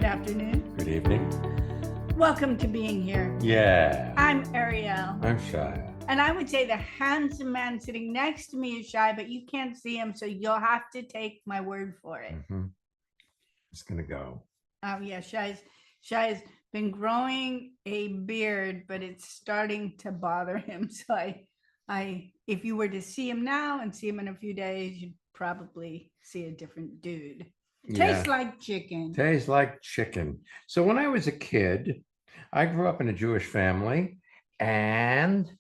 Good afternoon. Good evening. Welcome to being here. Yeah. I'm Ariel. I'm Shya. And I would say the handsome man sitting next to me is Shya, but you can't see him, so you'll have to take my word for it. It's gonna go. Yeah, Shya's been growing a beard, but it's starting to bother him. So if you were to see him now and see him in a few days, you'd probably see a different dude. Tastes like chicken. Tastes like chicken. So when I was a kid, I grew up in a Jewish family, and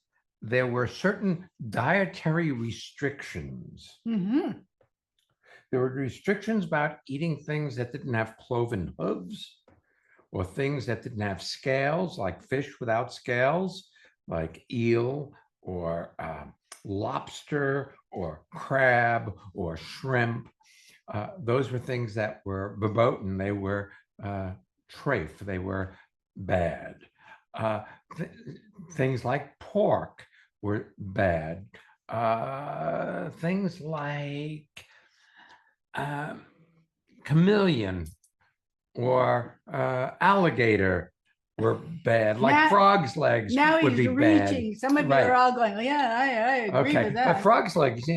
there were certain dietary restrictions. Mm-hmm. There were restrictions about eating things that didn't have cloven hooves, or things that didn't have scales, like fish without scales, like eel or lobster or crab or shrimp. Those were things that were verboten. They were treif. They were bad. Things like pork were bad. Things like chameleon or alligator were bad. Like frog's legs would be bad. Some of you are all going, oh, yeah, I agree with that. But frog's legs,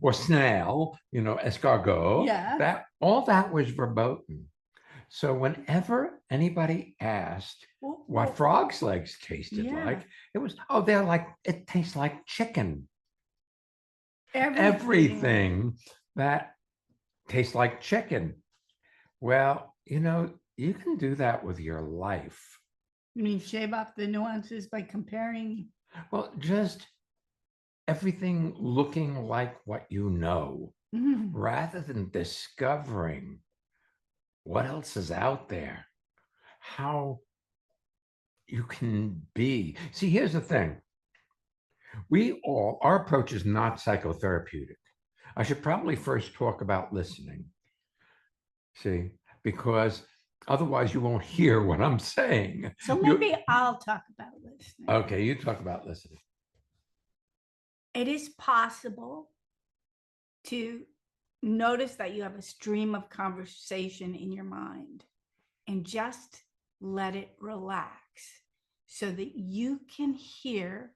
or snail, escargot, all that was verboten. So whenever anybody asked what frog's legs tasted like, it was, it tastes like chicken. Everything that tastes like chicken. Well, you can do that with your life. You mean shave off the nuances by comparing? Well, just everything looking like what you know, rather than discovering what else is out there, how you can be. See, here's the thing. Our approach is not psychotherapeutic. I should probably first talk about listening. See, because otherwise you won't hear what I'm saying. So maybe I'll talk about listening. Okay, you talk about listening. It is possible to notice that you have a stream of conversation in your mind and just let it relax so that you can hear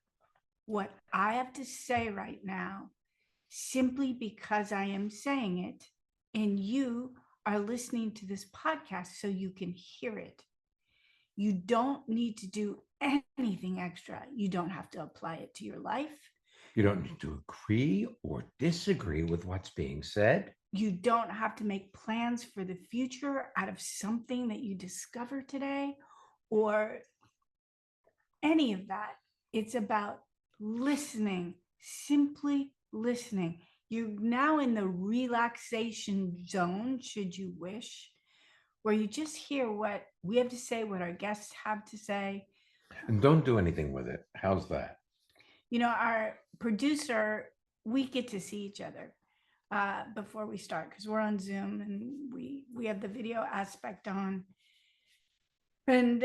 what I have to say right now simply because I am saying it, and you are listening to this podcast so you can hear it. You don't need to do anything extra. You don't have to apply it to your life. You don't need to agree or disagree with what's being said. You don't have to make plans for the future out of something that you discover today or any of that. It's about listening, simply listening. You're now in the relaxation zone, should you wish, where you just hear what we have to say, what our guests have to say. And don't do anything with it. How's that? Our producer, we get to see each other before we start because we're on Zoom and we have the video aspect on. And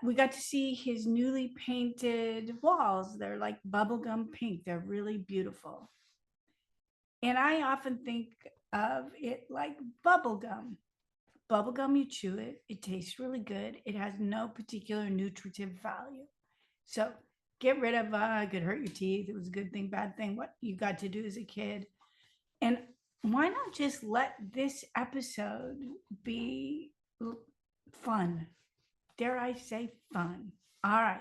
we got to see his newly painted walls. They're like bubblegum pink. They're really beautiful. And I often think of it like bubblegum. Bubblegum, you chew it. It tastes really good. It has no particular nutritive value. So get rid of, it could hurt your teeth. It was a good thing, bad thing, what you got to do as a kid. And why not just let this episode be fun? Dare I say fun? All right.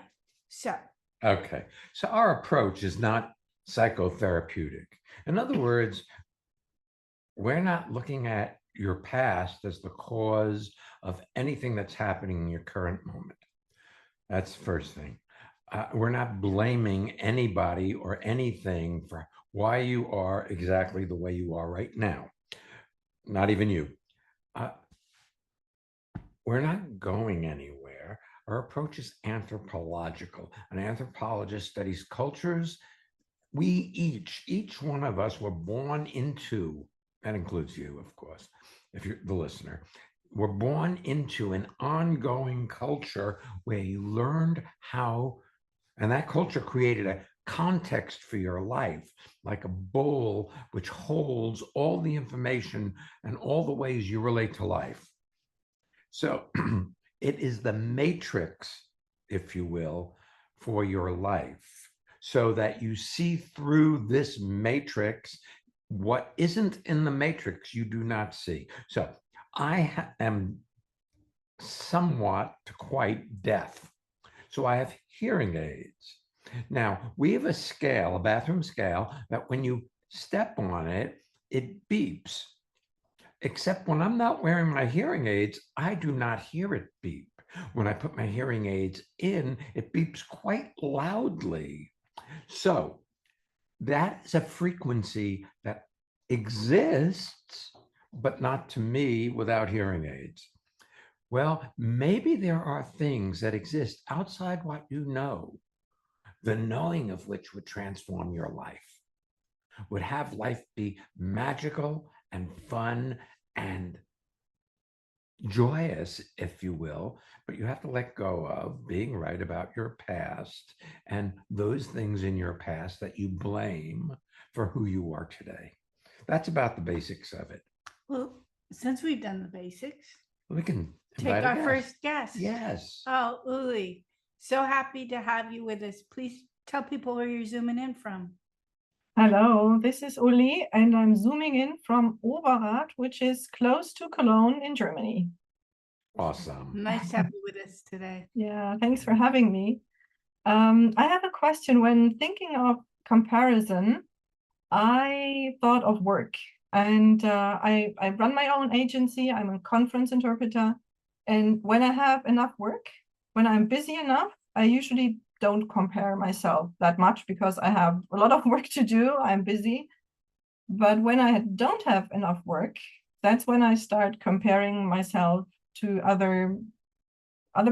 Okay. So our approach is not psychotherapeutic. In other words, we're not looking at your past as the cause of anything that's happening in your current moment. That's the first thing. We're not blaming anybody or anything for why you are exactly the way you are right now. Not even you. We're not going anywhere. Our approach is anthropological. An anthropologist studies cultures. Each one of us were born into, that includes you, of course, if you're the listener, we're born into an ongoing culture where you learned how, and that culture created a context for your life, like a bowl which holds all the information and all the ways you relate to life. So it is the matrix, if you will, for your life, so that you see through this matrix. What isn't in the matrix, you do not see. So I am somewhat to quite deaf. So I have hearing aids. Now, we have a scale, a bathroom scale, that when you step on it, it beeps. Except when I'm not wearing my hearing aids, I do not hear it beep. When I put my hearing aids in, it beeps quite loudly. So that is a frequency that exists, but not to me without hearing aids. Well, maybe there are things that exist outside what you know, the knowing of which would transform your life, would have life be magical and fun and joyous, if you will, but you have to let go of being right about your past and those things in your past that you blame for who you are today. That's about the basics of it. Well, since we've done the basics, We can take invite a our guest. first guest. Yes. Oh, Uli, so happy to have you with us. Please tell people where you're zooming in from. Hello, this is Uli, and I'm zooming in from Oberrat, which is close to Cologne in Germany. Awesome. Nice to have you with us today. Yeah, thanks for having me. I have a question. When thinking of comparison, I thought of work, and I run my own agency. I'm a conference interpreter, and when I have enough work, when I'm busy enough, I usually don't compare myself that much because I have a lot of work to do. I'm busy. But when I don't have enough work, that's when I start comparing myself to other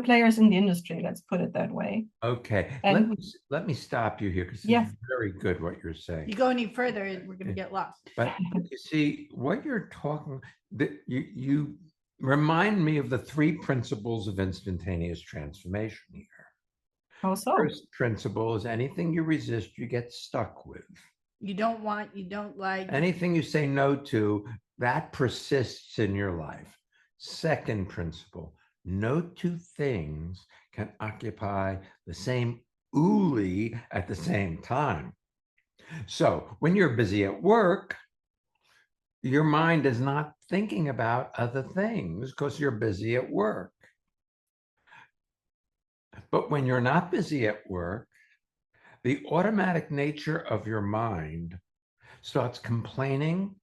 players in the industry, let's put it that way. Okay. And let me stop you here because yes. it's very good what you're saying. You go any further, we're going to get lost. But you see, what you're talking, that you remind me of the three principles of instantaneous transformation here. How so? First principle is anything you resist, you get stuck with. You don't want, you don't like. Anything you say no to, that persists in your life. Second principle, no two things can occupy the same uli at the same time. So when you're busy at work, your mind is not thinking about other things because you're busy at work. But when you're not busy at work, the automatic nature of your mind starts complaining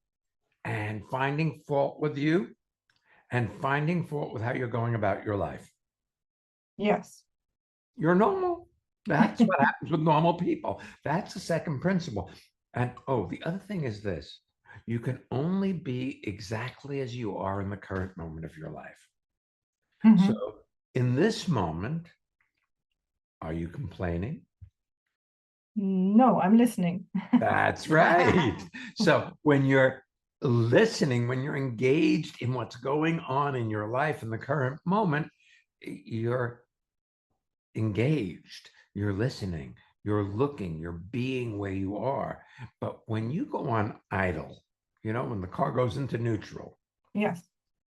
and finding fault with you and finding fault with how you're going about your life. Yes. You're normal. That's what happens with normal people. That's the second principle. And oh, the other thing is this: you can only be exactly as you are in the current moment of your life. Mhm. So in this moment, are you complaining? No, I'm listening. That's right. So when you're listening, when you're engaged in what's going on in your life in the current moment, you're engaged, you're listening, you're looking, you're being where you are. But when you go on idle, when the car goes into neutral, Yes.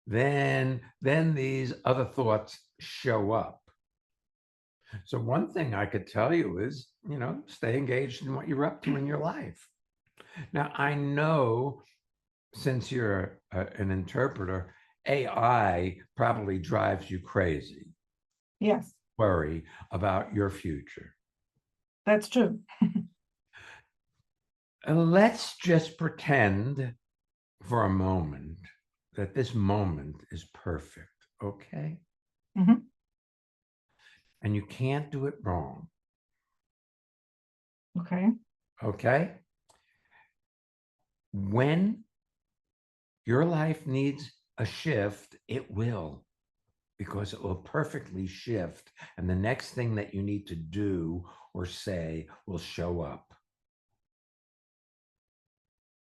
then these other thoughts show up. So one thing I could tell you is, stay engaged in what you're up to in your life. Now, I know since you're an interpreter, AI probably drives you crazy. Yes. Worry about your future. That's true. Let's just pretend for a moment that this moment is perfect, okay? Mhm. And you can't do it wrong, Okay. okay? When your life needs a shift, it will, because it will perfectly shift. And the next thing that you need to do or say will show up.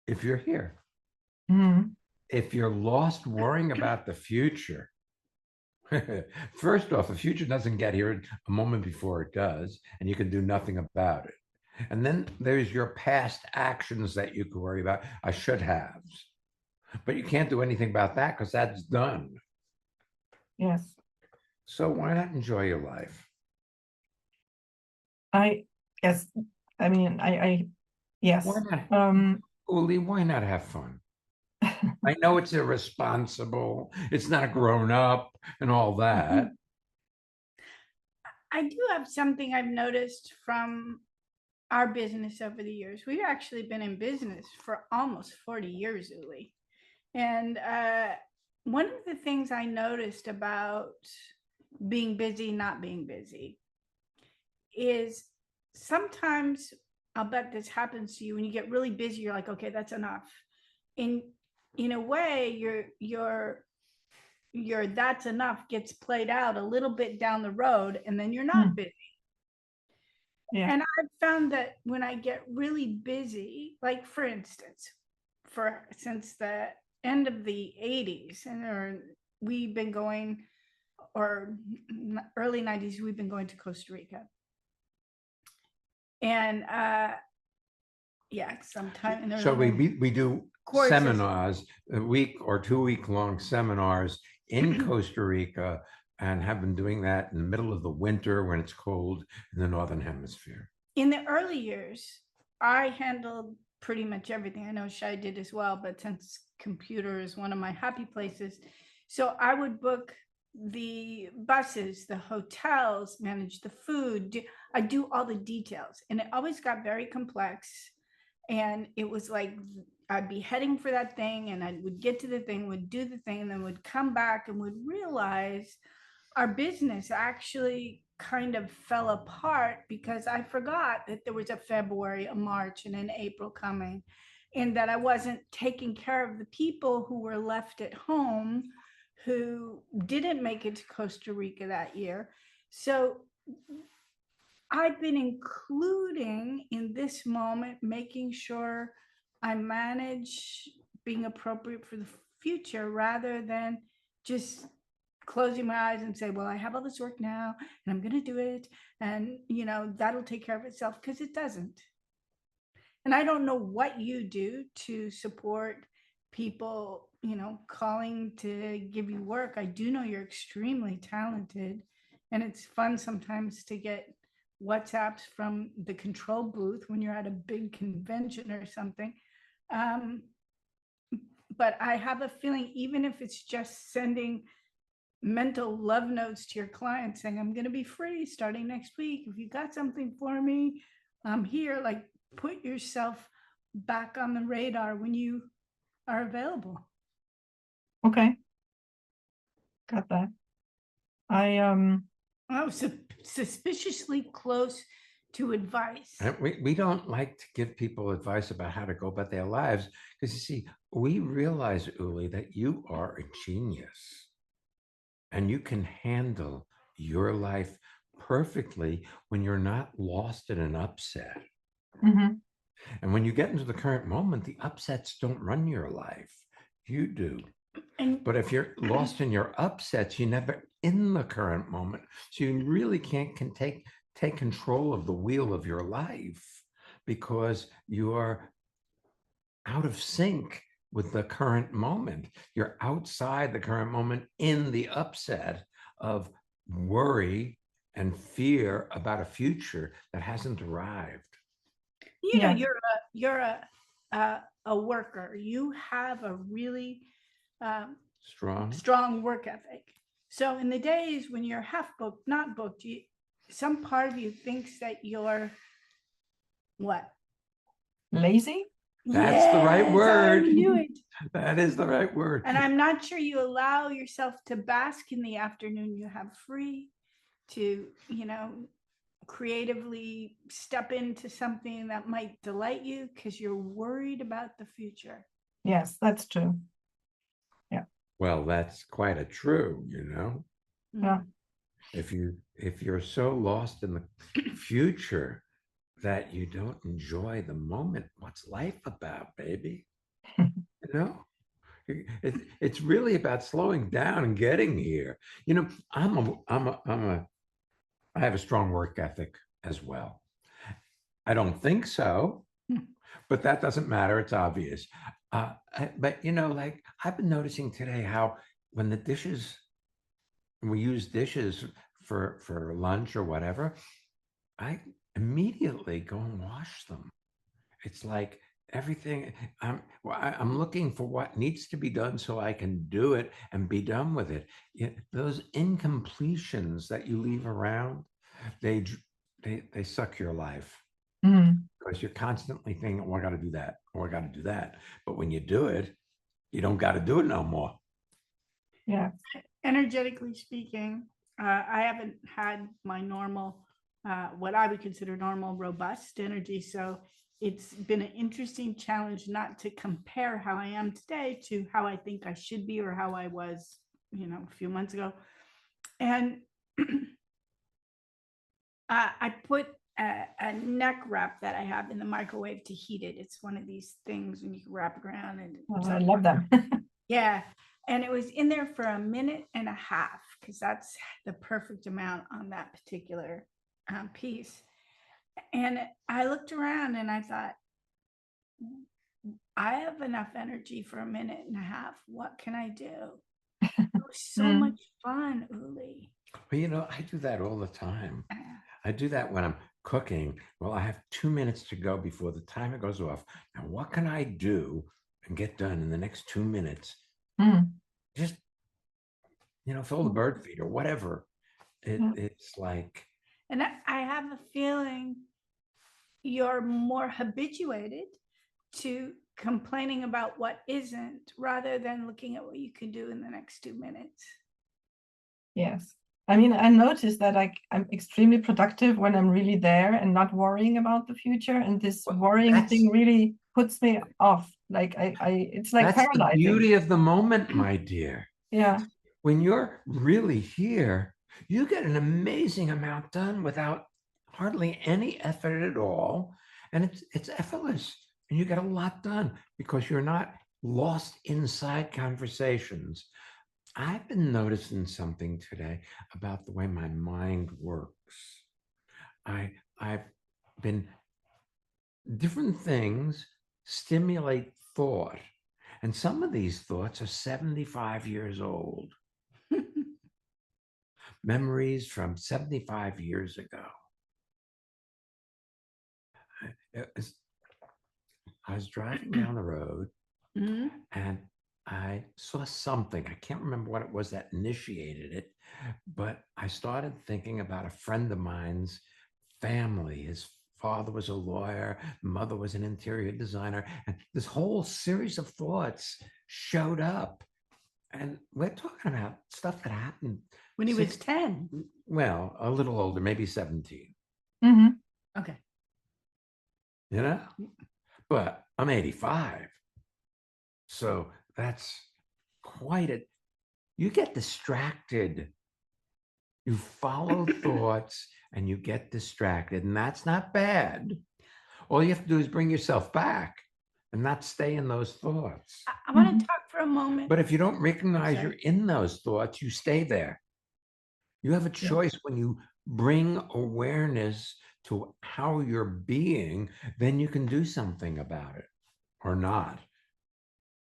If you're here, Mhm. if you're lost worrying about the future, first off, the future doesn't get here a moment before it does, and you can do nothing about it. And then there's your past actions that you could worry about. I should have, but you can't do anything about that because that's done. Yes. So why not enjoy your life? Yes. I mean, yes. Why not, Um, Uli, why not have fun? I know it's irresponsible, it's not grown up and all that. I do have something I've noticed from our business over the years. We've actually been in business for almost 40 years, Uli. And one of the things I noticed about being busy, not being busy, is sometimes I'll bet this happens to you when you get really busy, you're like, okay, that's enough. In a way, your that's enough gets played out a little bit down the road, and then you're not busy. yeah. And I've found that when I get really busy, like for instance, since the end of the 80s, we've been going, or early 90s, we've been going to Costa Rica. And yeah, sometime. So we do courses. seminars, a week or 2 week long seminars in Costa Rica, and have been doing that in the middle of the winter when it's cold in the Northern Hemisphere. In the early years, I handled pretty much everything. I know Shya did as well, but since computer is one of my happy places, so I would book the buses, the hotels, manage the food. I do all the details, and it always got very complex. And it was like I'd be heading for that thing, and I would get to the thing, would do the thing, and then would come back and would realize our business actually kind of fell apart because I forgot that there was a February, a March, and an April coming, and that I wasn't taking care of the people who were left at home who didn't make it to Costa Rica that year. So I've been including in this moment, making sure I manage being appropriate for the future rather than just closing my eyes and say, well, I have all this work now and I'm going to do it. And, that'll take care of itself, because it doesn't. And I don't know what you do to support people, calling to give you work. I do know you're extremely talented, and it's fun sometimes to get WhatsApps from the control booth when you're at a big convention or something. But I have a feeling, even if it's just sending mental love notes to your clients saying, I'm going to be free starting next week. If you got something for me, I'm here. Like, put yourself back on the radar when you are available. Okay. Got that. I was suspiciously close to advice. And we don't like to give people advice about how to go about their lives, because you see, we realize, Uli, that you are a genius and you can handle your life perfectly when you're not lost in an upset. mhm. And when you get into the current moment, the upsets don't run your life. You do. But if you're lost in your upsets, you're never in the current moment. So you really can't take control of the wheel of your life, because you are out of sync with the current moment. You're outside the current moment in the upset of worry and fear about a future that hasn't arrived. Yeah. You're a worker. You have a really strong work ethic. So in the days when you're half booked, not booked, some part of you thinks that you're what? Lazy? That's the right word. I knew it. That is the right word. And I'm not sure you allow yourself to bask in the afternoon you have free, to, creatively step into something that might delight you, because you're worried about the future. Yes, that's true. Well, that's quite a true, Yeah. If you're so lost in the future that you don't enjoy the moment, what's life about, baby? It's really about slowing down and getting here. I have a strong work ethic as well. I don't think so, but that doesn't matter. It's obvious. But like, I've been noticing today how when the dishes we use dishes for lunch or whatever, I immediately go and wash them. It's like everything, I'm looking for what needs to be done so I can do it and be done with it. Those incompletions that you leave around, they they suck your life Mm, because you're constantly thinking, oh, I got to do that, or I got to do that. But when you do it, you don't got to do it no more. yeah. Energetically speaking, I haven't had my normal, what I would consider normal, robust energy. So it's been an interesting challenge not to compare how I am today to how I think I should be or how I was, a few months ago. And I put a neck wrap that I have in the microwave to heat it. It's one of these things and you can wrap it around and Oh, I love them. yeah. And it was in there for a minute and a half because that's the perfect amount on that particular piece. And I looked around and I thought, I have enough energy for a minute and a half. What can I do? It was so Mm, much fun, Uli. Well, I do that all the time. I do that when I'm cooking. Well, I have 2 minutes to go before the timer goes off. Now, what can I do and get done in the next 2 minutes? mm, Just, fill the bird feed or whatever. yeah. It's like, And I have a feeling you're more habituated to complaining about what isn't rather than looking at what you can do in the next 2 minutes. Yes. I mean, I noticed that I'm extremely productive when I'm really there and not worrying about the future. And this well, worrying thing really puts me off. Like it's like that's the paralyzing. beauty of the moment, my dear. Yeah. When you're really here, you get an amazing amount done without hardly any effort at all. And it's effortless. And you get a lot done because you're not lost inside conversations. I've been noticing something today about the way my mind works. I've been different things stimulate thought. And some of these thoughts are 75 years old. Memories from 75 years ago. I was driving down the road Mhm. and I saw something. I can't remember what it was that initiated it, but I started thinking about a friend of mine's family. His father was a lawyer, mother was an interior designer, and this whole series of thoughts showed up. And we're talking about stuff that happened When he was six, 10. well, a little older, maybe 17, Hmm. Okay. you know? But I'm 85. So that's quite a, you get distracted. You follow thoughts and you get distracted, and that's not bad. All you have to do is bring yourself back and not stay in those thoughts. I want to talk for a moment. But if you don't recognize Sorry. you're in those thoughts, you stay there. You have a choice when you bring awareness to how you're being, then you can do something about it or not.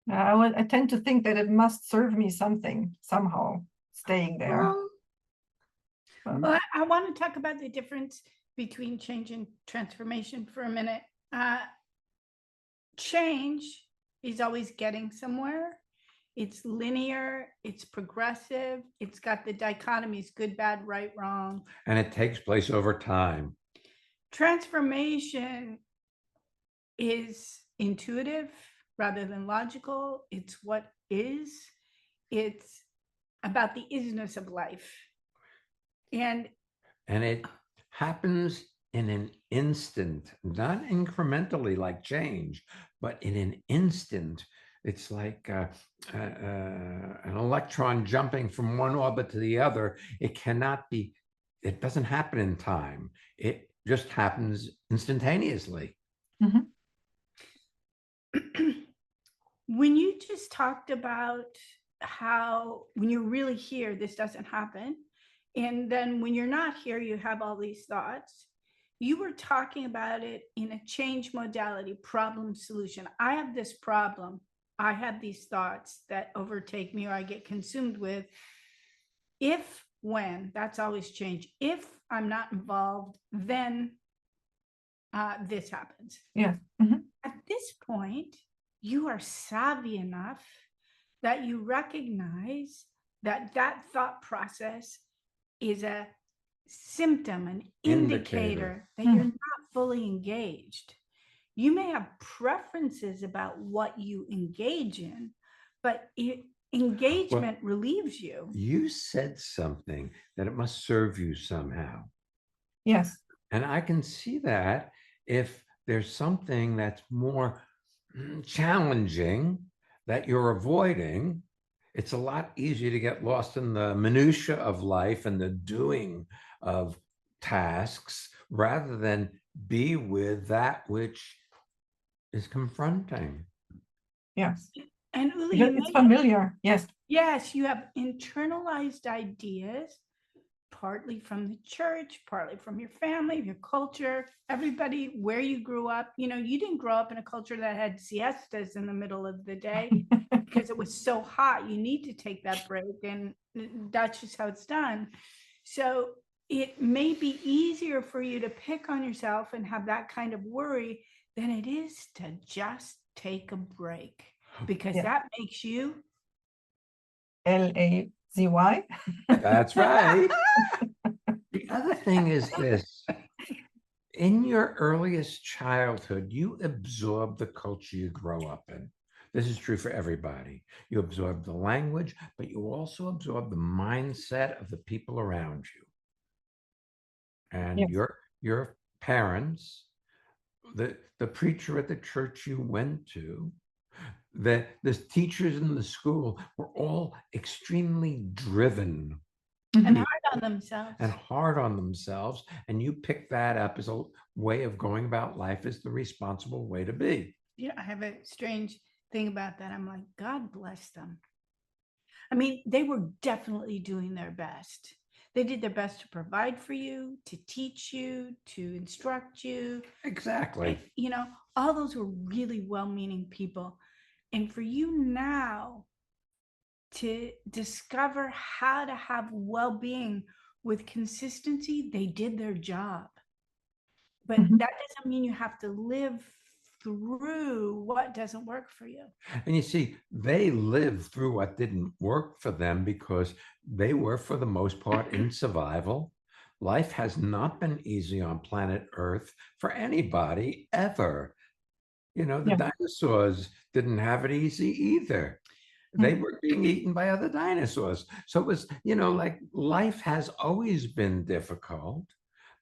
I tend to think that it must serve me something somehow, staying there. But Well, I want to talk about the difference between change and transformation for a minute. Change is always getting somewhere. It's linear, it's progressive, it's got the dichotomies good, bad, right, wrong. And it takes place over time. Transformation is intuitive rather than logical. It's what is. It's about the isness of life. And it happens in an instant, not incrementally like change, but in an instant. It's like an electron jumping from one orbit to the other. It doesn't happen in time. It just happens instantaneously. mhm. when you just talked about how when you're really here, this doesn't happen. And then when you're not here, you have all these thoughts. You were talking about it in a change modality, problem solution. I have this problem. I have these thoughts that overtake me or I get consumed with. If when, that's always change. If I'm not involved, then this happens. Yeah. Mhm. At this point, you are savvy enough that you recognize that that thought process is a symptom, an indicator that you're not fully engaged. You may have preferences about what you engage in, but engagement relieves you. You said something that it must serve you somehow. Yes. And I can see that if there's something that's more challenging that you're avoiding, it's a lot easier to get lost in the minutia of life and the doing of tasks rather than be with that which is confronting. Yes. And Uli, Because it's familiar. Yes. Yes, you have internalized ideas, partly from the church, partly from your family, your culture, everybody, where you grew up. You know, you didn't grow up in a culture that had siestas in the middle of the day because it was so hot. You need to take that break, and that's just how it's done. So it may be easier for you to pick on yourself and have that kind of worry than it is to just take a break, because that makes you LAZY. That's right. The other thing is this. In your earliest childhood, you absorb the culture you grow up in. This is true for everybody. You absorb the language, but you also absorb the mindset of the people around you. And Yes. your parents, the preacher at the church you went to, the teachers in the school were all extremely driven and hard on themselves. and hard on themselves. And you pick that up as a way of going about life as the responsible way to be. You know, I have a strange thing about that. I'm like, God bless them. I mean, they were definitely doing their best. They did their best to provide for you, to teach you, to instruct you. Exactly. You know, all those were really well-meaning people. And for you now to discover how to have well-being with consistency, they did their job. But that doesn't mean you have to live through what doesn't work for you. And you see, they lived through what didn't work for them because they were, for the most part, in survival. Life has not been easy on planet Earth for anybody ever. You know, the dinosaurs didn't have it easy either. They were being eaten by other dinosaurs. So it was, you know, like life has always been difficult,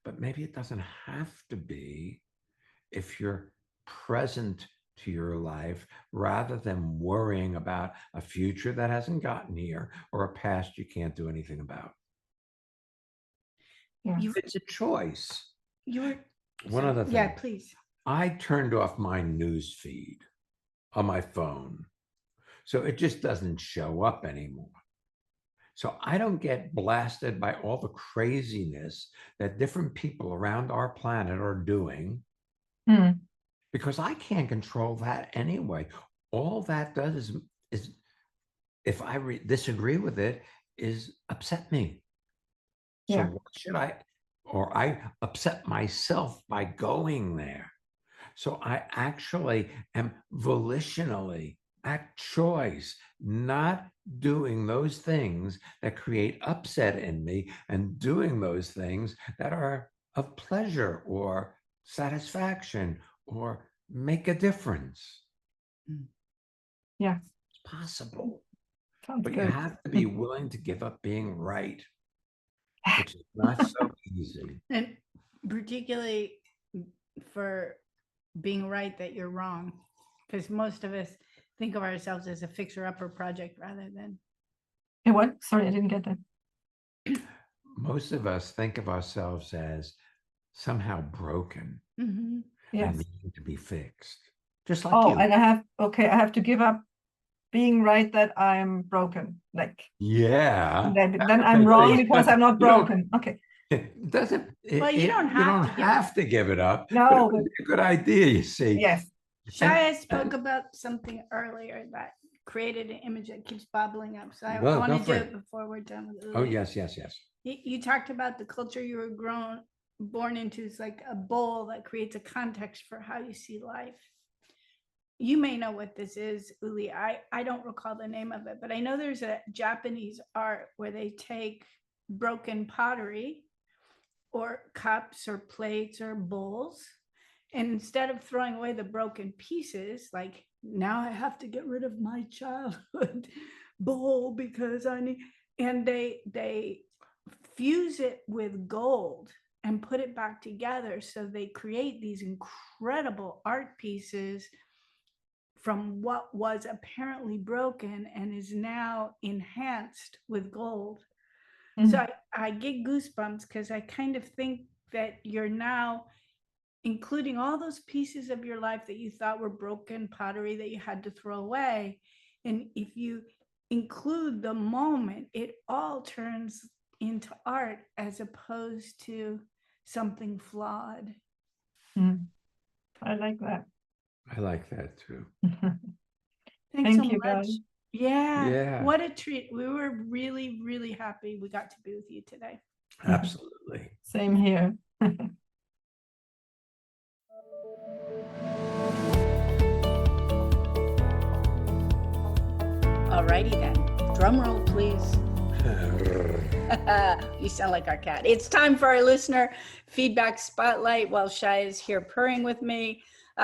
but maybe it doesn't have to be if you're present to your life rather than worrying about a future that hasn't gotten here or a past you can't do anything about. It's a choice. One other thing. Yeah, please. I turned off my news feed on my phone, so it just doesn't show up anymore. So I don't get blasted by all the craziness that different people around our planet are doing, because I can't control that anyway. All that does is if I disagree with it, is upset me. So what should I, or I upset myself by going there. So I actually am volitionally, at choice, not doing those things that create upset in me and doing those things that are of pleasure or satisfaction or make a difference. Yeah. It's possible. Sounds But good. you have to be willing to give up being right, which is not so easy. And particularly for being right that you're wrong, because most of us think of ourselves as a fixer-upper project rather than. Hey, what? Sorry, I didn't get that. Most of us think of ourselves as somehow broken and needing to be fixed, just like you. And I have to give up being right that I'm broken. Like, then I'm wrong because I'm not broken. Okay. It doesn't. Well, you don't have to give it up. No, but it's a good idea. You see. Yes. Shya spoke about something earlier that created an image that keeps bobbling up. So I want to do it before we're done with it. Oh, yes. You talked about the culture you were born into is like a bowl that creates a context for how you see life. You may know what this is, Uli. I don't recall the name of it, but I know there's a Japanese art where they take broken pottery or cups or plates or bowls, and instead of throwing away the broken pieces, like now I have to get rid of my childhood bowl because I need, and they fuse it with gold and put it back together. So they create these incredible art pieces from what was apparently broken and is now enhanced with gold. So I get goosebumps because I kind of think that you're now including all those pieces of your life that you thought were broken pottery that you had to throw away. And if you include the moment, it all turns into art as opposed to something flawed. I like that. I like that too. Thanks so Thank you, much. guys. Yeah. What a treat. We were really, really happy we got to be with you today. Absolutely. Same here. Alrighty then. Drum roll, please. You sound like our cat. It's time for our listener feedback spotlight while Shya is here purring with me.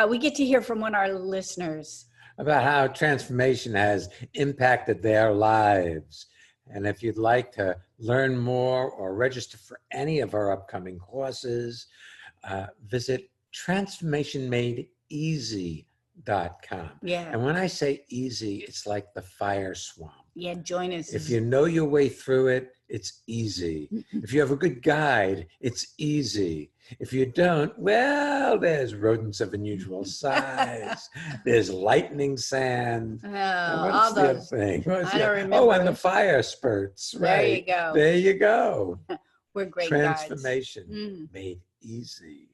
We get to hear from one of our listeners about how transformation has impacted their lives. And if you'd like to learn more or register for any of our upcoming courses, visit transformationmadeeasy.com. Yeah. And when I say easy, it's like the fire swamp. Yeah, join us. If you know your way through it, it's easy. If you have a good guide, it's easy. If you don't, well, there's rodents of unusual size. There's lightning sand. Oh, What's all the other those. thing? I don't remember. Oh, and the fire spurts. There Right. you go. There you go. We're great Transformation made easy.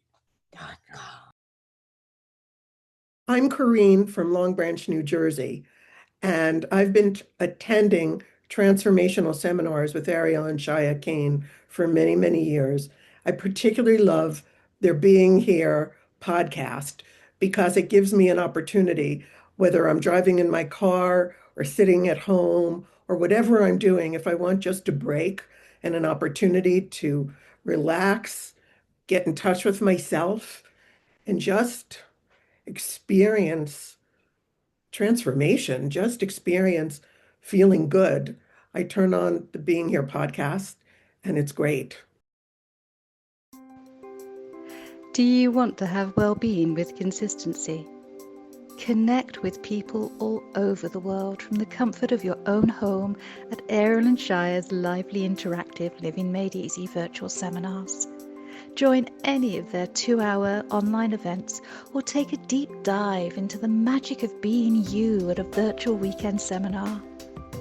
I'm Corrine from Long Branch, New Jersey, and I've been attending transformational seminars with Ariel and Shya Kane for many, many years. I particularly love their Being Here podcast because it gives me an opportunity, whether I'm driving in my car or sitting at home or whatever I'm doing, if I want just a break and an opportunity to relax, get in touch with myself, and just experience transformation, just experience feeling good. I turn on the Being Here podcast and it's great. Do you want to have well-being with consistency? Connect with people all over the world from the comfort of your own home at Ariel and Shya's lively interactive Living Made Easy virtual seminars. Join any of their 2-hour online events or take a deep dive into the magic of being you at a virtual weekend seminar.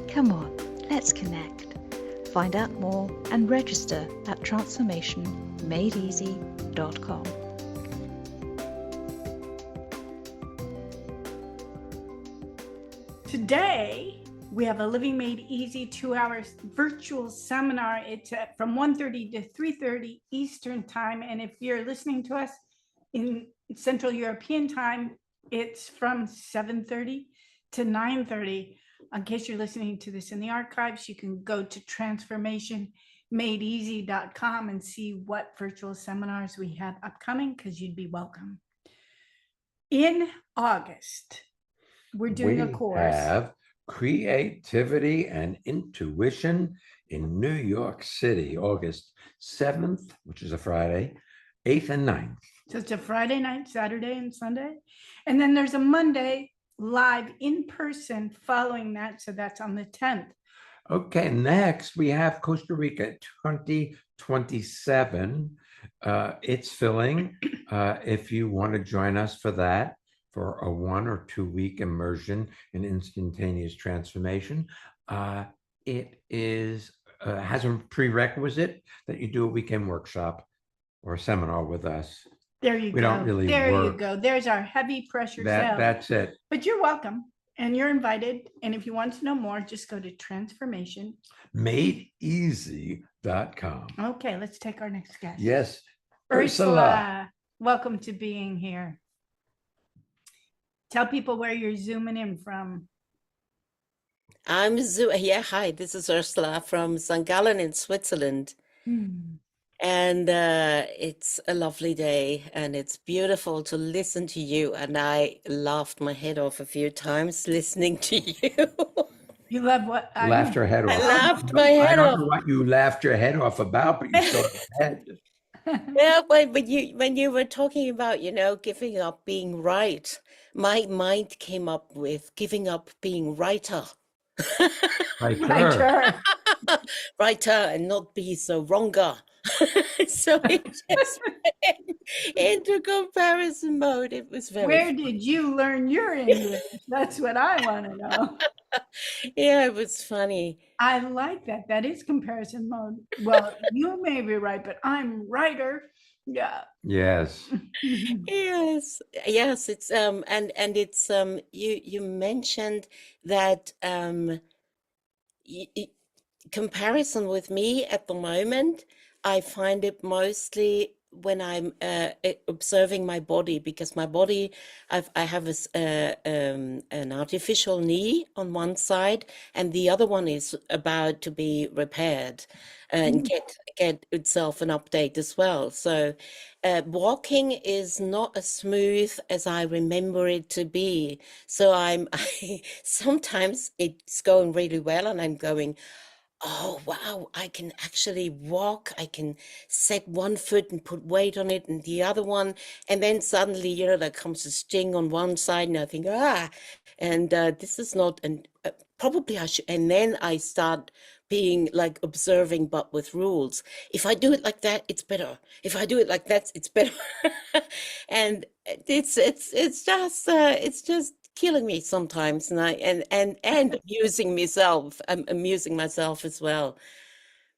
Come on, let's connect. Find out more and register at transformationmadeeasy.com. Today, we have a Living Made Easy 2-hour virtual seminar. It's from 1:30 to 3:30 Eastern time. And if you're listening to us in Central European time, it's from 7:30 to 9:30. In case you're listening to this in the archives, you can go to transformationmadeeasy.com and see what virtual seminars we have upcoming, because you'd be welcome. In August, we're doing a course. We have Creativity and Intuition in New York City, August 7th, which is a Friday, 8th and 9th. So it's a Friday night, Saturday, and Sunday. And then there's a Monday live in person following that. So that's on the 10th. Okay, next we have Costa Rica 2027. It's filling. If you want to join us for that, for a 1 or 2 week immersion in instantaneous transformation. It is has a prerequisite that you do a weekend workshop or a seminar with us. There you go. We don't really there work. You go. There's our heavy pressure sell. That's it. But you're welcome. And you're invited. And if you want to know more, just go to transformation. Madeeasy.com. Okay, let's take our next guest. Yes. Ursula, welcome to being here. Tell people where you're zooming in from. Yeah, hi, this is Ursula from St. Gallen in Switzerland. And it's a lovely day and it's beautiful to listen to you. And I laughed my head off a few times listening to you. You love what? Laughed her head I off. laughed my I head don't off. know what you laughed your head off about, but you still had. Yeah, when you were talking about, giving up being right, my mind came up with giving up being righter. Writer. Writer and not be so wronger. So it just went into comparison mode. It was very Where fun. did you learn your English? That's what I want to know. Yeah, it was funny. I like that. That is comparison mode. Well, you may be right, but I'm writer. Yeah. Yes. Yes, yes, it's and it's you mentioned that y comparison with me at the moment, I find it mostly when I'm observing my body, because my body, I have an artificial knee on one side, and the other one is about to be repaired and get itself an update as well. So walking is not as smooth as I remember it to be. So sometimes it's going really well, and I'm going, oh, wow, I can actually walk. I can set one foot and put weight on it and the other one. And then suddenly, there comes a sting on one side and I think, and this is not, and probably I should. And then I start being like observing, but with rules. If I do it like that, it's better. If I do it like that, it's better. And it's just killing me sometimes, and and I'm amusing myself as well,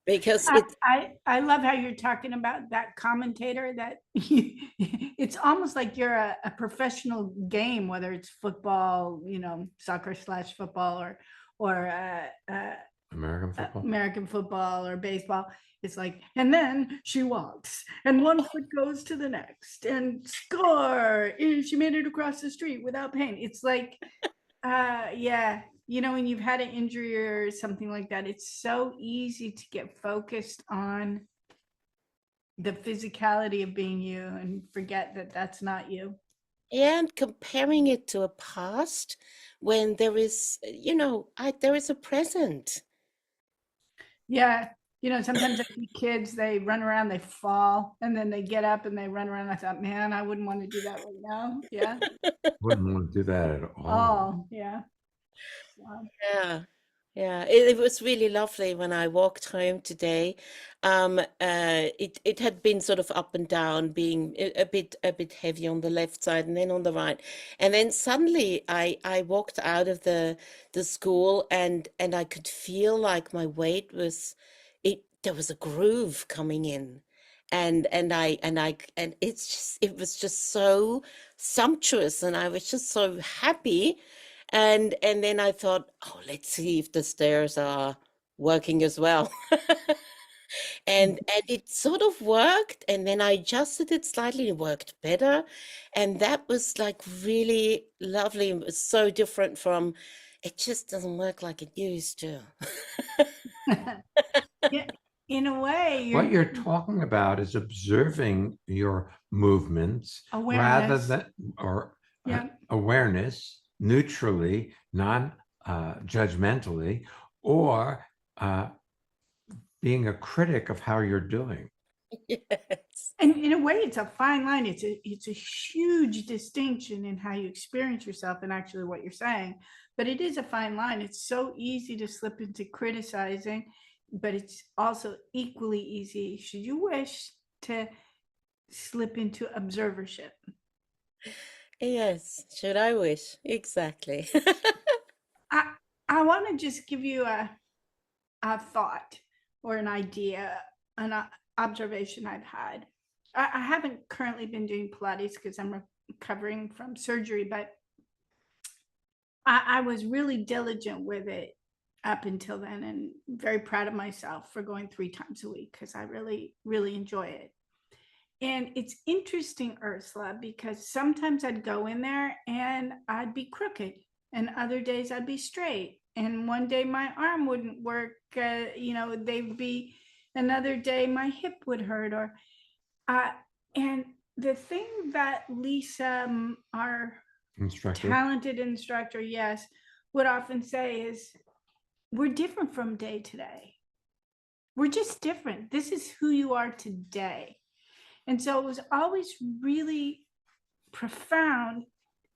because I love how you're talking about that commentator that it's almost like you're a professional game, whether it's football, soccer / football or American football or baseball. It's like, and then she walks and one foot goes to the next and score. She made it across the street without pain. It's like, yeah, when you've had an injury or something like that, it's so easy to get focused on the physicality of being you and forget that that's not you. and comparing it to a past when there is, there is a present. Yeah. Sometimes I see kids, they run around, they fall, and then they get up and they run around. I thought, man, I wouldn't want to do that right now. Yeah. Wouldn't want to do that at all. Oh, yeah. Wow. Yeah. Yeah, it was really lovely when I walked home today. It had been sort of up and down, being a bit heavy on the left side and then on the right, and then suddenly I walked out of the school, and I could feel like my weight was there was a groove coming in, and it was just so sumptuous, and I was just so happy. And then I thought, oh, let's see if the stairs are working as well. And it sort of worked, and then I adjusted it slightly, it worked better. And that was like really lovely. It was so different from, it just doesn't work like it used to. Yeah, in a way, What you're talking about is observing your movements rather awareness. than, or Yeah. awareness, neutrally, non-judgmentally, or being a critic of how you're doing. Yes. And in a way, it's a fine line. It's a huge distinction in how you experience yourself and actually what you're saying. But it is a fine line. It's so easy to slip into criticizing, but it's also equally easy, should you wish, to slip into observership. Yes, should I wish? Exactly. I want to just give you a thought or an idea, an observation I've had. I haven't currently been doing Pilates because I'm recovering from surgery, but I was really diligent with it up until then, and very proud of myself for going 3 times a week because I really, really enjoy it. And it's interesting, Ursula, because sometimes I'd go in there and I'd be crooked, and other days I'd be straight. And one day my arm wouldn't work, they'd be another day my hip would hurt, or and the thing that Lisa, our Instructor. talented instructor, yes, would often say is, we're different from day to day. We're just different. This is who you are today. And so it was always really profound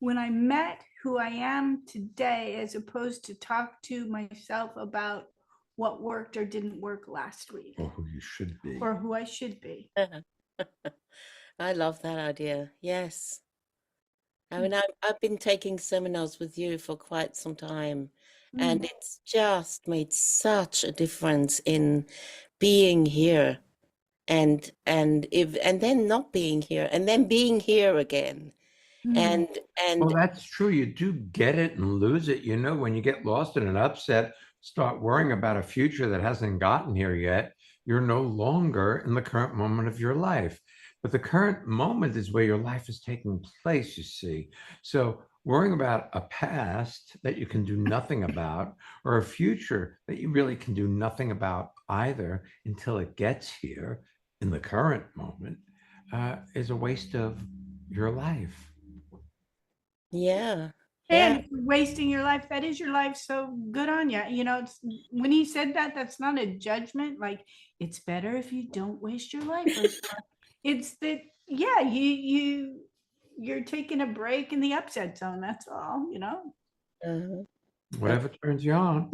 when I met who I am today, as opposed to talk to myself about what worked or didn't work last week, Or who you should be. or who I should be. I love that idea. Yes. I mean, I've been taking seminars with you for quite some time, and it's just made such a difference in being here and then not being here and then being here again. And Well, that's true. You do get it and lose it. You know, when you get lost in an upset, start worrying about a future that hasn't gotten here yet, you're no longer in the current moment of your life. But the current moment is where your life is taking place, you see. So worrying about a past that you can do nothing about, or a future that you really can do nothing about either until it gets here in the current moment, is a waste of your life. yeah. And if you're wasting your life, that is your life. So good on you. You know, when he said that, that's not a judgment. Like, it's better if you don't waste your life. It's that, yeah, you're taking a break in the upset zone. That's all, you know. Whatever turns you on.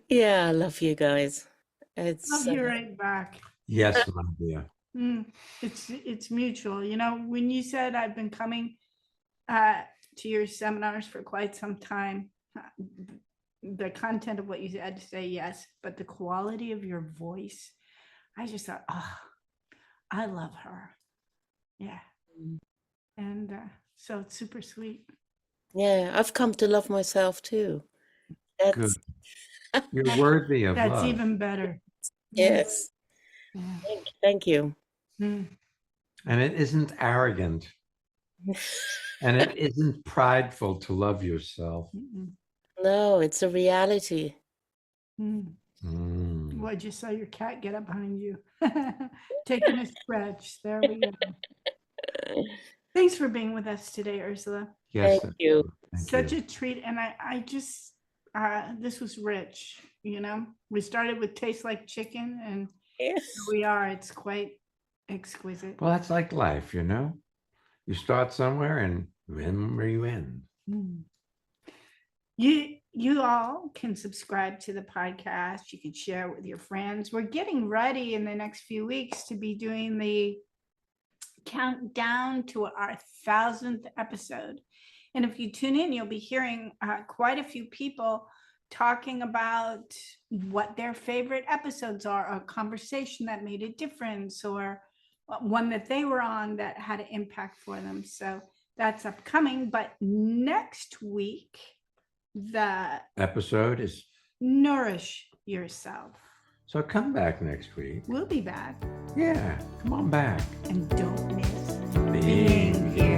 Yeah, I love you guys. It's Love you right back. Yes, my dear. It's mutual. You know, when you said I've been coming to your seminars for quite some time, the content of what you had to say, yes, but the quality of your voice, I just thought, oh, I love her. Yeah. And so it's super sweet. Yeah, I've come to love myself too. That's Good. You're worthy of That's love. even better. yes. Yeah. Thank you. And it isn't arrogant. And it isn't prideful to love yourself. No, it's a reality. Well, I just saw your cat get up behind you, taking a stretch. There we go. Thanks for being with us today, Ursula. Yes. Thank you. Such a treat. And I just, this was rich, you know. We started with Taste Like Chicken, and Yes. here we are. It's quite exquisite. Well, that's like life, you know. You start somewhere and remember you end. You all can subscribe to the podcast. You can share it with your friends. We're getting ready in the next few weeks to be doing the countdown to our 1,000th episode. And if you tune in, you'll be hearing quite a few people talking about what their favorite episodes are, a conversation that made a difference, or one that they were on that had an impact for them. So that's upcoming. But next week, the episode is Nourish Yourself. So come back next week. We'll be back. Yeah, come on back. And don't miss being here.